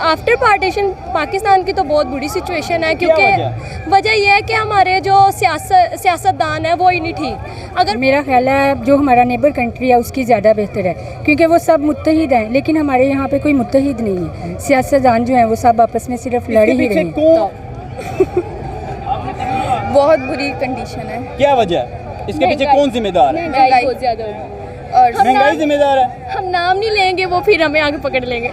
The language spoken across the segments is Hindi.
आफ्टर पार्टीशन पाकिस्तान की तो बहुत बुरी सिचुएशन है, क्योंकि वजह यह है कि हमारे जो सियासतदान है वो ही नहीं ठीक। अगर मेरा ख्याल है जो हमारा नेबर कंट्री है उसकी ज़्यादा बेहतर है, क्योंकि वो सब मुत्तहिद हैं, लेकिन हमारे यहाँ पे कोई मुत्तहिद नहीं है। सियासतदान जो हैं वो सब आपस में सिर्फ लड़ ही रहे हैं। बहुत बुरी कंडीशन है। क्या वजह है? इसके पीछे कौन जिम्मेदार है? महंगाई बहुत ज़्यादा होगी और महंगाई जिम्मेदार है। हम नाम नहीं लेंगे, वो फिर हमें आगे पकड़ लेंगे।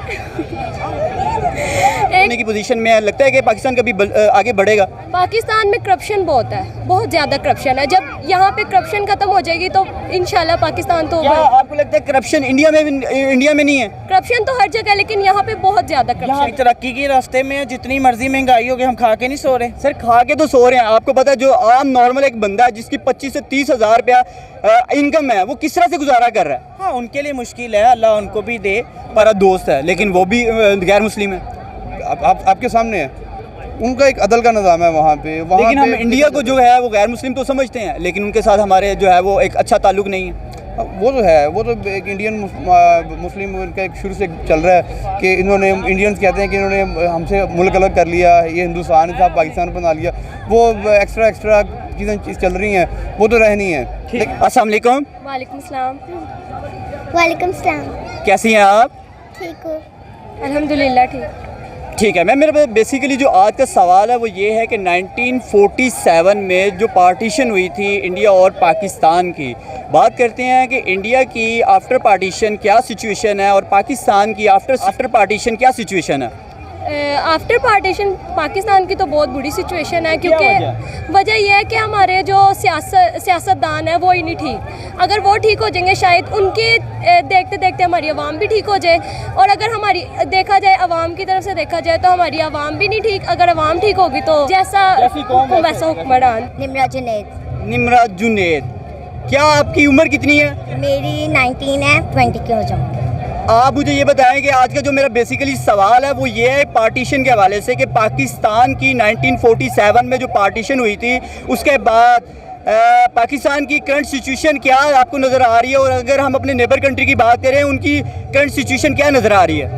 की पोजीशन में लगता है कि पाकिस्तान कभी आगे बढ़ेगा। पाकिस्तान में करप्शन बहुत है, बहुत ज़्यादा करप्शन है। जब यहाँ पे करप्शन खत्म हो जाएगी तो इंशाल्लाह पाकिस्तान तो क्या आपको लगता है करप्शन इंडिया में नहीं है? करप्शन तो हर जगह है, लेकिन यहाँ पे बहुत ज़्यादा करप्शन। तरक्की के रास्ते में जितनी मर्जी महंगाई होगी, हम खा के नहीं सो रहे। सर खा के तो सो रहे हैं। आपको पता है जो आम नॉर्मल एक बंदा है जिसकी 25 से 30 हज़ार रुपया इनकम है, वो किस तरह से गुजारा कर रहा है? हाँ, उनके लिए मुश्किल है, अल्लाह उनको भी दे। हमारा दोस्त है लेकिन वो भी गैर मुस्लिम है। आपके सामने है, उनका एक अदल का निज़ाम है वहाँ पे। लेकिन हम इंडिया को जो है वो गैर मुस्लिम तो समझते हैं, लेकिन उनके साथ हमारे जो है वो एक अच्छा ताल्लुक नहीं है। वो तो है, वो तो एक इंडियन मुस्लिम उनका एक शुरू से चल रहा है कि इन्होंने इंडियंस कहते हैं कि इन्होंने हमसे मुल्क अलग कर लिया, ये हिंदुस्तान था पाकिस्तान बना लिया। वो एक्स्ट्रा चीज़ें चल रही हैं, वो तो रहनी है। अस्सलाम वालेकुम। वालेकुम सलाम। वालेकुम सलाम। कैसी हैं आप? ठीक हो? अल्हम्दुलिल्लाह ठीक। ठीक है मैम, मेरा बेसिकली जो आज का सवाल है वो ये है कि 1947 में जो पार्टीशन हुई थी इंडिया और पाकिस्तान की, बात करते हैं कि इंडिया की आफ्टर पार्टीशन क्या सिचुएशन है और पाकिस्तान की आफ्टर पार्टीशन क्या सिचुएशन है? आफ्टर पार्टीशन पाकिस्तान की तो बहुत बुरी सिचुएशन है, क्योंकि वजह यह है कि हमारे जो सियासतदान है वो ही नहीं ठीक। अगर वो ठीक हो जाएंगे शायद उनके देखते देखते हमारी आवाम भी ठीक हो जाए। और अगर हमारी देखा जाए आवाम की तरफ से देखा जाए तो हमारी आवाम भी नहीं ठीक। अगर आवाम ठीक होगी तो जैसा हुक्म वैसा हुक्मरान। निमराज जुनेद। क्या आपकी उम्र कितनी है? मेरी 19 है, 20 की हो जाऊँगी। आप मुझे ये बताएं कि आज का जो मेरा बेसिकली सवाल है वो ये है पार्टीशन के हवाले से कि पाकिस्तान की 1947 में जो पार्टीशन हुई थी उसके बाद पाकिस्तान की करंट सिचुएशन क्या आपको नज़र आ रही है, और अगर हम अपने नेबर कंट्री की बात करें उनकी करंट सिचुएशन क्या नज़र आ रही है?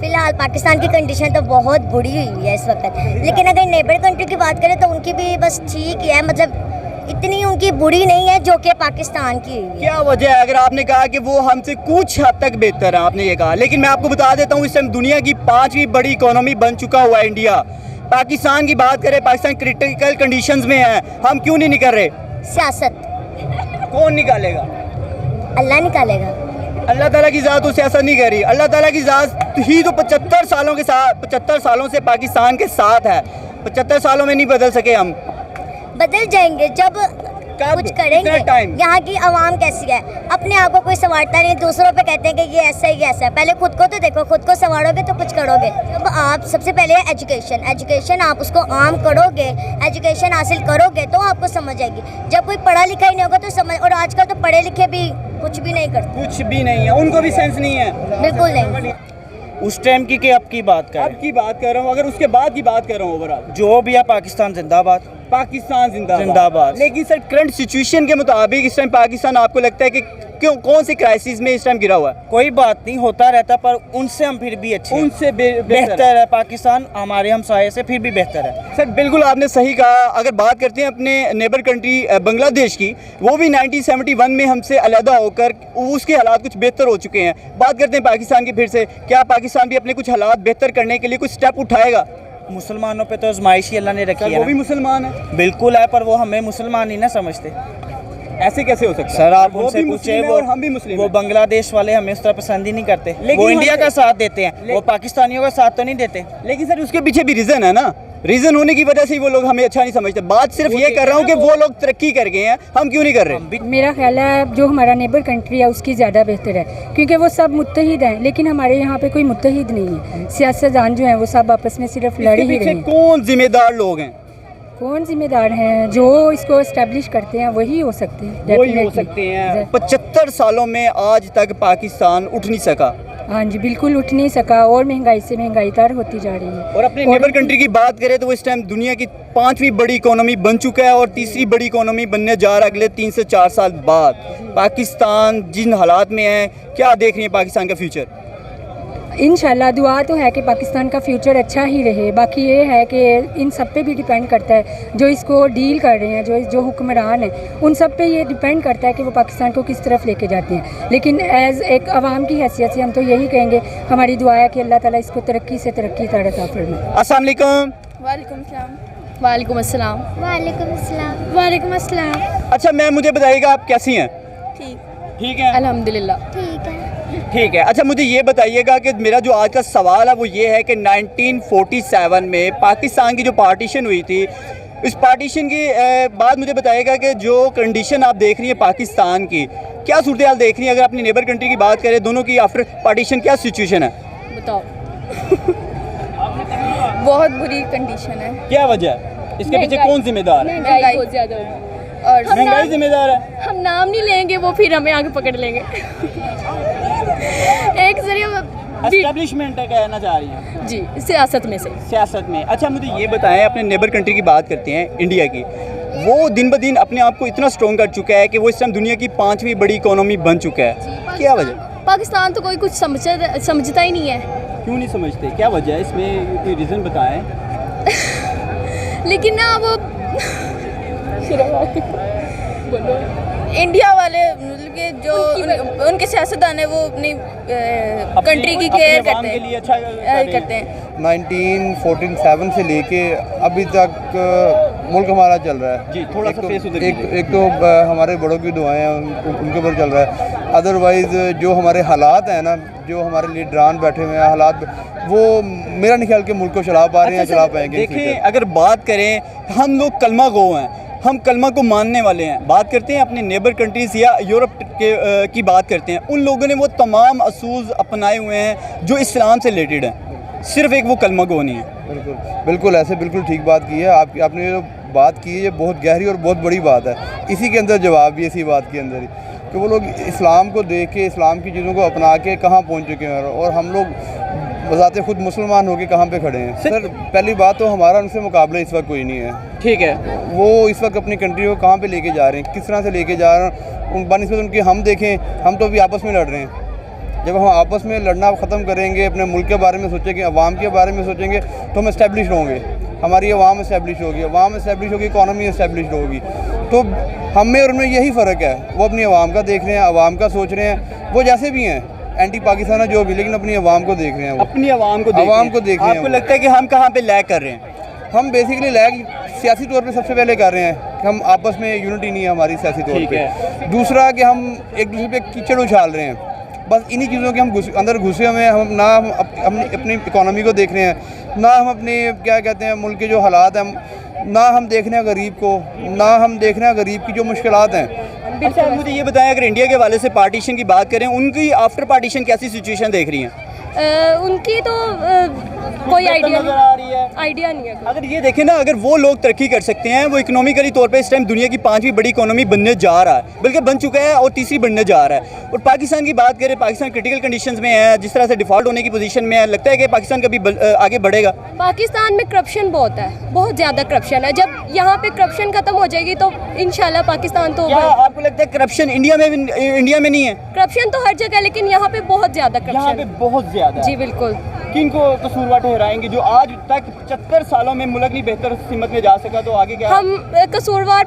फिलहाल पाकिस्तान की कंडीशन तो बहुत बुरी हुई है इस वक्त, लेकिन अगर नेबर कंट्री की बात करें तो उनकी भी बस ठीक ही है, मतलब इतनी उनकी बुरी नहीं है जो कि पाकिस्तान की हुई है। क्या वजह है? अगर आपने कहा कि वो हमसे कुछ हद तक बेहतर है, आपने ये कहा, लेकिन मैं आपको बता देता हूँ इस टाइम दुनिया की 5वीं बड़ी इकोनॉमी बन चुका हुआ है इंडिया। पाकिस्तान की बात करें, पाकिस्तान क्रिटिकल कंडीशंस में है, हम क्यों नहीं निकल रहे? सियासत। कौन निकालेगा? अल्लाह निकालेगा। अल्लाह ताला की ज़ात तो सियासत नहीं कर रही। अल्लाह ताला की ज़ात ही तो 75 सालों से पाकिस्तान के साथ है। 75 सालों में नहीं बदल सके हम। बदल जाएंगे जब कुछ करेंगे। यहाँ की आवाम कैसी है, अपने आप को कोई संवारता नहीं, दूसरों पे कहते हैं कि ये ऐसा है ये ऐसा है। पहले खुद को तो देखो, खुद को संवारोगे तो कुछ करोगे। जब आप सबसे पहले एजुकेशन आप उसको आम करोगे, एजुकेशन हासिल करोगे तो आपको समझ आएगी। जब कोई पढ़ा लिखा ही नहीं होगा तो समझ, और आजकल तो पढ़े लिखे भी कुछ भी नहीं करते। कुछ भी नहीं है, उनको भी सेंस नहीं है। बिल्कुल नहीं। उस टाइम की आपकी बात कर रहा हूँ, अगर उसके बाद की बात कर रहा हूँ ओवरऑल जो भी है, पाकिस्तान जिंदाबाद। पाकिस्तान जिंदाबाद। लेकिन सर करंट सिचुएशन के मुताबिक इस टाइम पाकिस्तान आपको लगता है कि कौन से क्राइसिस में इस टाइम गिरा हुआ है? कोई बात नहीं, होता रहता, पर उनसे हम फिर भी अच्छे, उनसे बेहतर है। पाकिस्तान हमारे हमसाये से फिर भी बेहतर है। सर बिल्कुल आपने सही कहा। अगर बात करते हैं अपने नेबर कंट्री बांग्लादेश की, वो भी 1971 में हमसे अलहदा होकर उसके हालात कुछ बेहतर हो चुके हैं। बात करते हैं पाकिस्तान की फिर से, क्या पाकिस्तान भी अपने कुछ हालात बेहतर करने के लिए कुछ स्टेप उठाएगा? मुसलमानों पे तो आजमाइश ही अल्लाह ने रखी है। वो भी मुसलमान है। बिल्कुल है, पर वो हमें मुसलमान ही ना समझते। ऐसे कैसे हो सकता है? सर आप उनसे पूछे, वो हम भी मुस्लिम वो बांग्लादेश वाले हमें उस तरह पसंद ही नहीं करते। वो इंडिया का साथ देते हैं, वो पाकिस्तानियों का साथ तो नहीं देते। लेकिन सर उसके पीछे भी रीज़न है ना, रीज़न होने की वजह से वो लोग हमें अच्छा नहीं समझते। बात सिर्फ ये कर रहा हूँ कि वो लोग तरक्की कर गए हैं, हम क्यों नहीं कर रहे? मेरा ख्याल है जो हमारा नेबर कंट्री है उसकी ज़्यादा बेहतर है, क्योंकि वो सब मुत्तहिद हैं, लेकिन हमारे यहाँ पे कोई मुत्तहिद नहीं है। सियासतदान जो हैं वो सब आपस में सिर्फ लड़ ही रहे हैं। कौन जिम्मेदार लोग हैं? कौन जिम्मेदार हैं? जो इसको एस्टेब्लिश करते हैं वही हो सकते हैं। वही हो सकते हैं। 75 सालों में आज तक पाकिस्तान उठ नहीं सका। हाँ जी, बिल्कुल उठ नहीं सका, और महंगाई से महंगाई तर होती जा रही है। और अपने नेबर कंट्री की बात करें तो इस टाइम दुनिया की 5वीं बड़ी इकोनॉमी बन चुका है और तीसरी बड़ी इकोनॉमी बनने जा रहा है अगले 3 से 4 साल बाद। पाकिस्तान जिन हालात में है, क्या देख रही है पाकिस्तान का फ्यूचर? इंशाल्लाह दुआ तो है कि पाकिस्तान का फ्यूचर अच्छा ही रहे। बाकी ये है कि इन सब पे भी डिपेंड करता है, जो इसको डील कर रहे हैं, जो हुक्मरान हैं, उन सब पे ये डिपेंड करता है कि वो पाकिस्तान को किस तरफ लेके जाते हैं। लेकिन एज़ एक आवाम की हैसियत से हम तो यही कहेंगे, हमारी दुआ है कि अल्लाह ताला इसको तरक्की से तरक्की अता फरमाए। अस्सलाम वालेकुम। वालेकुम सलाम। वालेकुम अस्सलाम। वालेकुम अस्सलाम। वालेकुम अस्सलाम। अच्छा मैम मुझे बताइएगा आप कैसी हैं? ठीक। ठीक है, अल्हम्दुलिल्लाह। ठीक है। ठीक है। अच्छा मुझे ये बताइएगा कि मेरा जो आज का सवाल है वो ये है कि 1947 में पाकिस्तान की जो पार्टीशन हुई थी, इस पार्टीशन की बाद मुझे बताइएगा कि जो कंडीशन आप देख रही हैं पाकिस्तान की, क्या सूरत हाल देख रही हैं? अगर अपनी नेबर कंट्री की बात करें, दोनों की आफ्टर पार्टीशन क्या सिचुएशन है? बताओ। बहुत बुरी कंडीशन है। क्या वजह है? इसके पीछे कौन जिम्मेदार है? महंगाई बहुत ज़्यादा है और महंगाई जिम्मेदार है। हम नाम नहीं लेंगे, वो फिर हमें आगे पकड़ लेंगे। एक जरिए एस्टेब्लिशमेंट है कहना चाह रही हैं? जी, सियासत में से। सियासत में। अच्छा मुझे ये बताएं, अपने नेबर कंट्री की बात करते हैं, इंडिया की, वो दिन ब दिन अपने आप को इतना स्ट्रॉन्ग कर चुका है कि वो इस टाइम दुनिया की 5वीं बड़ी इकोनॉमी बन चुका है। क्या वजह? पाकिस्तान तो कोई कुछ समझता ही नहीं है। क्यों नहीं समझते? क्या वजह है इसमें? कोई रीज़न बताएं। लेकिन ना वो इंडिया वाले मतलब कि जो उनके सियासतदान है वो अपनी कंट्री की केयर करते हैं, अच्छा करते हैं। 1947 से लेके अभी तक मुल्क हमारा चल रहा है। जी, थोड़ा सा फेस उधर कीजिए। एक तो हमारे बड़ों की दुआएं हैं, उनके ऊपर चल रहा है। अदरवाइज़ जो हमारे हालात हैं ना, जो हमारे लीडरान बैठे हुए हैं, हालात वो मेरा नहीं ख्याल कि मुल्क को चला पा रहे हैं, चला पाएंगे। देखें, अगर बात करें, हम लोग कलमा गो हैं, हम कलमा को मानने वाले हैं। बात करते हैं अपने नेबर कंट्रीज़ या यूरोप की बात करते हैं, उन लोगों ने वो तमाम असूल अपनाए हुए हैं जो इस्लाम से रिलेटेड हैं, सिर्फ एक वो कलमा गो नहीं है। बिल्कुल बिल्कुल, ऐसे बिल्कुल ठीक बात की है आपने जो बात की है, ये बहुत गहरी और बहुत बड़ी बात है। इसी के अंदर जवाब भी इसी बात के अंदर ही कि वो लोग इस्लाम को देख के, इस्लाम की चीज़ों को अपना के कहाँ पहुँच चुके हैं, और हम लोग बजाते खुद मुसलमान होके कहाँ पे खड़े हैं। सर पहली बात तो हमारा उनसे मुकाबला इस वक्त कोई नहीं है। ठीक है। वो इस वक्त अपनी कंट्री को कहाँ पे लेके जा रहे हैं, किस तरह से लेके जा रहे हैं, उन बनस्बत उनकी हम देखें, हम तो अभी आपस में लड़ रहे हैं। जब हम आपस में लड़ना ख़त्म करेंगे, अपने मुल्क के बारे में सोचेंगे, अवाम के बारे में सोचेंगे, तो हम इस्टेब्लिश होंगे, हमारी अवाम इस्टेब्लिश होगी, अवाम इस्टेब्लिश होगी, इकॉनमी इस्टेब्लिश होगी। तो हम में और उनमें यही फ़र्क है, वो अपनी अवाम का देख रहे हैं, अवाम का सोच रहे हैं, वो जैसे भी हैं एंटी पाकिस्तान है जो भी, लेकिन अपनी अवाम को देख रहे हैं, अपनी अवाम को देख रहे हैं। आपको लगता है कि हम कहाँ पे लैग कर रहे हैं? हम बेसिकली लैग सियासी तौर पे सबसे पहले कर रहे हैं कि हम आपस में यूनिटी नहीं है हमारी सियासी तौर पे। दूसरा कि हम एक दूसरे पे कीचड़ उछाल रहे हैं, बस इन्हीं चीज़ों के हम अंदर घुसे हुए हैं। हम ना हम अपनी इकोनॉमी को देख रहे हैं, ना हम अपने क्या कहते हैं मुल्क के जो हालात हैं, ना हम देख रहे हैं गरीब को, ना हम देख रहे हैं गरीब की जो मुश्किलात हैं। अच्छा मुझे ये बताएं, अगर इंडिया के हवाले से पार्टीशन की बात करें, उनकी आफ्टर पार्टीशन कैसी सिचुएशन देख रही हैं? उनकी तो कोई आइडिया नजर आ रही है। आइडिया नहीं है। अगर ये देखें ना, अगर वो लोग तरक्की कर सकते हैं, वो इकोनॉमिकली तौर पे इस टाइम दुनिया की 5वीं बड़ी इकोनॉमी बनने जा रहा है, बल्कि बन चुका है और तीसरी बनने जा रहा है। और पाकिस्तान की बात करें, पाकिस्तान क्रिटिकल कंडीशंस में है, जिस तरह से डिफॉल्ट होने की पोजीशन में है, लगता है कि पाकिस्तान कभी आगे बढ़ेगा? पाकिस्तान में करप्शन बहुत है, बहुत ज़्यादा करप्शन है। जब यहाँ पे करप्शन खत्म हो जाएगी तो इंशाल्लाह पाकिस्तान तो क्या आपको लगता है करप्शन इंडिया में नहीं है? करप्शन तो हर जगह, लेकिन यहाँ पे बहुत ज़्यादा यहाँ पे करप्शन। बहुत ज्यादा। जी बिल्कुल। किन को कसूरवार ठहराएंगे जो आज तक 75 सालों में मुल्क नहीं बेहतर सीमत में जा सका, तो आगे क्या? हम कसूरवार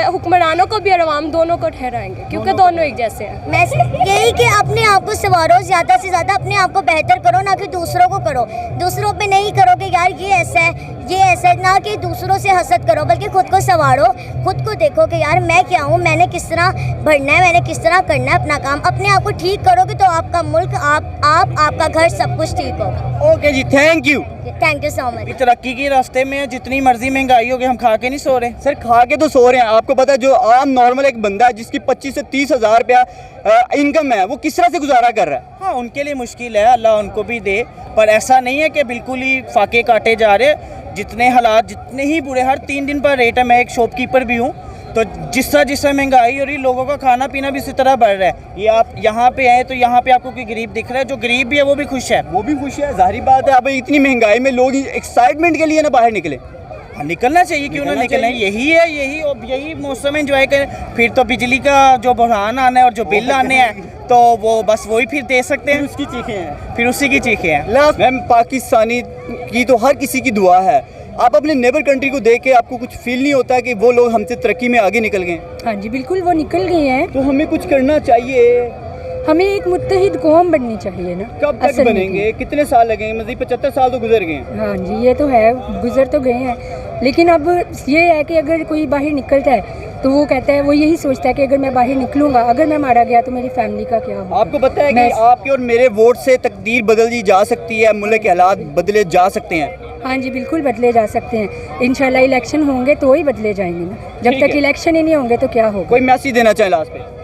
हुक्मरानों को भी और अवाम दोनों को ठहराएंगे, क्योंकि दोनों एक जैसे हैं। मैं यही कि अपने आप को संवारो, ज़्यादा से ज़्यादा अपने आप को बेहतर करो, ना कि दूसरों को करो। दूसरों पे नहीं करो कि यार ये ऐसा है, ये ऐसा है, ना कि दूसरों से हसद करो, बल्कि खुद को संवारो, खुद को देखो कि यार मैं क्या हूँ, मैंने किस तरह बढ़ना है, मैंने किस तरह करना है अपना काम। अपने आप को ठीक करोगे तो आपका मुल्क, आपका घर, सब कुछ ठीक होगा। ओके जी, थैंक यू सो मच। तरक्की के रास्ते में है, जितनी मर्जी महंगाई होगी, हम खा के नहीं सो रहे। सर खा के तो सो रहे हैं। आपको पता है जो आम नॉर्मल एक बंदा है जिसकी 25 से 30 हज़ार रुपया इनकम है, वो किस तरह से गुजारा कर रहा है? हाँ, उनके लिए मुश्किल है, अल्लाह उनको भी दे, पर ऐसा नहीं है कि बिल्कुल ही फाके काटे जा रहे। जितने हालात, जितने ही बुरे, हर 3 दिन पर रेट है। मैं एक शॉपकीपर भी हूँ, तो जिस तरह महंगाई हो रही, लोगों का खाना पीना भी इसी तरह बढ़ रहा है। ये आप यहाँ पे आए तो यहाँ पे आपको कोई गरीब दिख रहा है, जो गरीब भी है वो भी खुश है। वो भी खुश है, जाहिर बात है। अब इतनी महंगाई में लोग एक्साइटमेंट के लिए ना बाहर निकले। हाँ, निकलना चाहिए, क्यों ना निकलना है। यही मौसम एंजॉय करें। फिर तो बिजली का जो बहरान आना है और जो बिल आने हैं, तो वो बस वही फिर दे सकते हैं, उसकी चीखें हैं। फिर उसी की चीखें हैं। मैम, पाकिस्तानी की तो हर किसी की दुआ है, आप अपने नेबर कंट्री को देख के आपको कुछ फील नहीं होता कि वो लोग हमसे तरक्की में आगे निकल गए? हाँ जी बिल्कुल, वो निकल गए हैं। तो हमें कुछ करना चाहिए, हमें एक मुत्तहिद कौम बननी चाहिए ना। कब तक बनेंगे? कितने साल लगेंगे? मतलब 75 साल तो गुजर गए। हाँ जी ये तो है, गुजर तो गए हैं, लेकिन अब ये है कि अगर कोई बाहर निकलता है तो वो कहता है, वो यही सोचता है कि अगर मैं बाहर निकलूंगा, अगर मैं मारा गया तो मेरी फैमिली का क्या होगा। आपको पता है कि आपके और मेरे वोट से तकदीर बदली जा सकती है, मुल्क के हालात बदले जा सकते हैं? हाँ जी बिल्कुल बदले जा सकते हैं, इंशाल्लाह इलेक्शन होंगे तो ही बदले जाएंगे ना। जब ठीक तक है। इलेक्शन ही नहीं होंगे तो क्या होगा। कोई मैसेज देना चाहे लास्ट पे?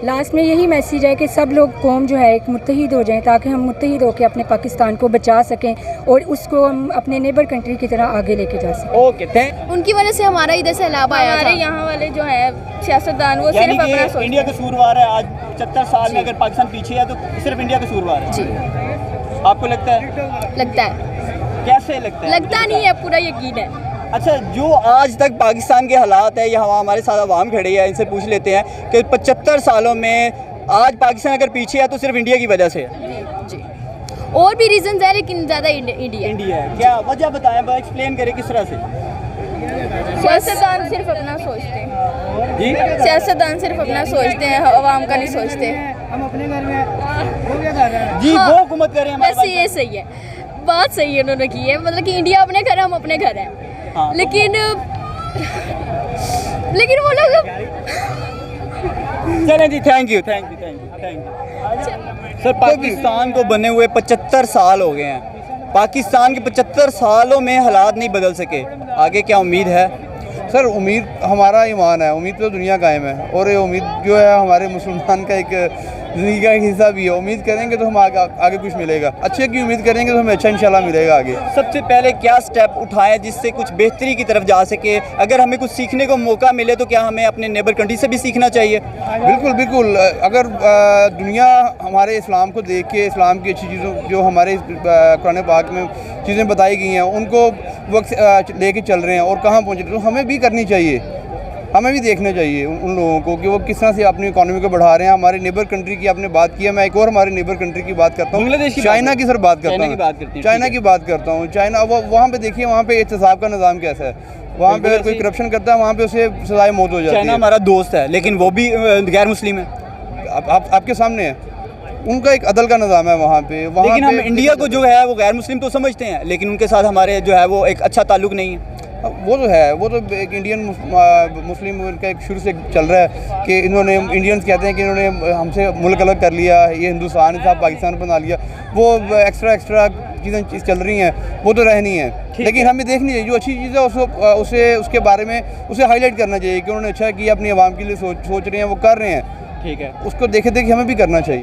लास्ट में यही मैसेज है कि सब लोग कौम जो है एक मुत्तहिद हो जाएं, ताकि हम मुत्तहिद होकर अपने पाकिस्तान को बचा सकें और उसको हम अपने नेबर कंट्री की तरह आगे लेके जा सकें। Okay, thank. उनकी वजह से हमारा इधर सैलाब आया था। हमारे यहाँ वाले जो है सियासतदान वो सिर्फ अपना सोचते इंडिया कसूरवार है। आज 75 साल में अगर पाकिस्तान पीछे है तो सिर्फ इंडिया कसूरवार है। जी आपको लगता है? लगता है, कैसे लगता है? लगता नहीं है, पूरा यकीन है। अच्छा, जो आज तक पाकिस्तान के हालात है, यहाँ हमारे साथ अवाम खड़े हैं, इनसे पूछ लेते हैं कि 75 सालों में आज पाकिस्तान अगर पीछे है तो सिर्फ इंडिया की वजह से है। जी और भी रीजंस है, लेकिन ज़्यादा इंडिया। इंडिया है क्या वजह? बताएं, एक्सप्लेन करें किस तरह से। सियासतदान सिर्फ अपना सोचते हैं जी, सियासतदान सिर्फ अपना सोचते हैं, अवाम का नहीं सोचते। हम अपने घर में वो क्या कर रहे हैं? जी हाँ, वो हुकूमत करें हमारे वैसे ये सही है, बात सही है उन्होंने की है, मतलब कि इंडिया अपने घर है, हम अपने घर हैं। हाँ। लेकिन वो लोग चलें जी, thank you thank you thank you thank you. Sir, Pakistan को बने हुए 75 साल हो गए हैं। पाकिस्तान के 75 सालों में हालात नहीं बदल सके, आगे क्या उम्मीद है? सर उम्मीद हमारा ईमान है, उम्मीद पे दुनिया कायम है, और ये उम्मीद जो है हमारे मुसलमान का एक ज़िंदगी का एक हिस्सा भी है। उम्मीद करेंगे तो हम आगे कुछ मिलेगा, अच्छे की उम्मीद करेंगे तो हमें अच्छा इंशाल्लाह मिलेगा आगे। सबसे पहले क्या स्टेप उठाएं जिससे कुछ बेहतरी की तरफ जा सके? अगर हमें कुछ सीखने को मौका मिले तो क्या हमें अपने नेबर कंट्री से भी सीखना चाहिए? बिल्कुल बिल्कुल, अगर दुनिया हमारे इस्लाम को देख के, इस्लाम की अच्छी चीज़ों जो हमारे कुरान पाक में चीज़ें बताई गई हैं उनको वक्त लेके चल रहे हैं और कहाँ पहुँच रहे हैं, तो हमें भी करनी चाहिए, हमें भी देखना चाहिए उन लोगों को कि वो किस तरह से अपनी इकोनॉमी को बढ़ा रहे हैं। हमारे नेबर कंट्री की आपने बात की है, मैं एक और हमारे नेबर कंट्री की बात करता हूँ, बांग्लादेश की चाइना की सर बात करता चाइना हूँ, की बात करते हैं, चाइना की बात करता हूँ। चाइना वहाँ पे देखिए, वहाँ पे एहतसाब का निज़ाम कैसा है, वहाँ पे अगर कोई करप्शन करता है वहाँ पे उसे सजाए मौत हो जाती है। चाइना हमारा दोस्त है लेकिन वो भी गैर मुस्लिम है। आपके सामने है, उनका एक अदल का निज़ाम है वहाँ पे। लेकिन हम इंडिया को जो है वो गैर मुस्लिम तो समझते हैं, लेकिन उनके साथ हमारे जो है वो एक अच्छा ताल्लुक नहीं है। वो तो है, वो तो एक इंडियन मुस्लिम उनका एक शुरू से चल रहा है कि इन्होंने, इंडियंस कहते हैं कि इन्होंने हमसे मुल्क अलग कर लिया, ये हिंदुस्तान था, पाकिस्तान बना लिया। वो एक्स्ट्रा चीज़ें चल रही हैं, वो तो रहनी है, लेकिन हमें देखनी चाहिए जो अच्छी चीज़ है उसके बारे में उसे हाईलाइट करना चाहिए कि उन्होंने अच्छा किया, अपनी आवाम के लिए सोच रहे हैं, वो कर रहे हैं। ठीक है, उसको देखे देखे हमें भी करना चाहिए।